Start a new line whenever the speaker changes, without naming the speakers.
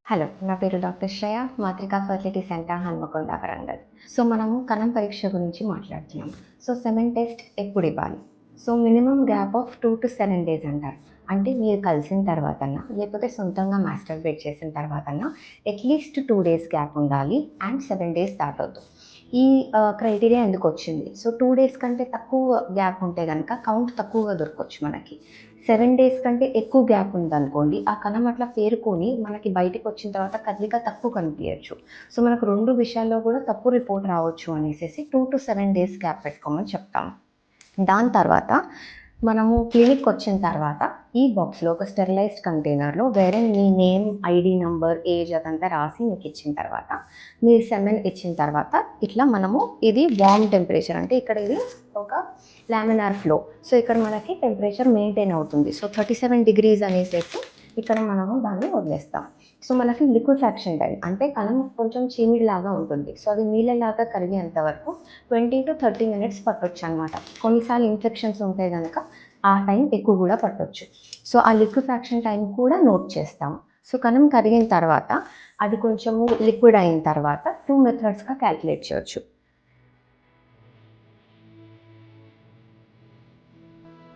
Hello, నా పేరు doctor Shreya, Matruka fertility centre, Hanamkonda, Warangal. So మనము కణం పరీక్ష గురించి మాట్లాడుతున్నాం. సో సెమెన్ టెస్ట్ ఎప్పుడు ఇవ్వాలి? So minimum gap of 2 to 7 days అంటారు. అంటే మీరు కలిసిన తర్వాతన్నా, లేకపోతే సొంతంగా మాస్టర్బేట్ చేసిన తర్వాతన్నా అట్లీస్ట్ 2 డేస్ గ్యాప్ ఉండాలి అండ్ 7 డేస్ దాటొద్దు. ఈ క్రైటీరియా ఎందుకొచ్చింది? సో 2 డేస్ కంటే తక్కువ గ్యాప్ ఉంటే గనక కౌంట్ తక్కువగా దొరకొచ్చు మనకి. 7 డేస్ కంటే ఎక్కువ గ్యాప్ ఉందనుకోండి, ఆ కణం అట్లా పేరుకొని మనకి బయటికొచ్చిన తర్వాత కదలిక తక్కువ కనిపియచ్చు. సో మనకు 2 విషయాల్లో కూడా తప్పు రిపోర్ట్ రావచ్చు అనేసేసి 2 to 7 డేస్ గ్యాప్ పెట్టుకోమని చెప్తాము. దాని తర్వాత మనము క్లినిక్‌కొచ్చిన తర్వాత ఈ బాక్స్‌లో ఒక స్టెరిలైజ్డ్ కంటైనర్‌లో వేరే మీ నేమ్, ఐడీ నంబర్, ఏజ్ అదంతా రాసి మీకిచ్చిన తర్వాత, మీరు సెమెన్ ఇచ్చిన తర్వాత ఇట్లా మనము ఇది వార్మ్ టెంపరేచర్ అంటే ఇక్కడ ఇది ఒక లామినార్ ఫ్లో. సో ఇక్కడ మనకి టెంపరేచర్ మెయింటైన్ అవుతుంది. సో 37 డిగ్రీస్ అనేసేసి ఇక్కడ మనము దాన్ని వదిలేస్తాం. సో మనకి లిక్విఫాక్షన్ టైం అంటే కణం కొంచెం చీమిడిలాగా ఉంటుంది. సో అది నీళ్ళలాగా కరిగేంత వరకు 20 to 30 మినిట్స్ పట్టొచ్చనమాట. కొన్నిసార్లు ఇన్ఫెక్షన్స్ ఉంటే గనక ఆ టైం ఎక్కువ కూడా పట్టొచ్చు. సో ఆ లిక్విఫాక్షన్ టైం కూడా నోట్ చేస్తాము. సో కణం కరిగిన తర్వాత అది కొంచెము లిక్విడ్ అయిన తర్వాత 2 మెథడ్స్‌గా క్యాలిక్యులేట్ చేయొచ్చు.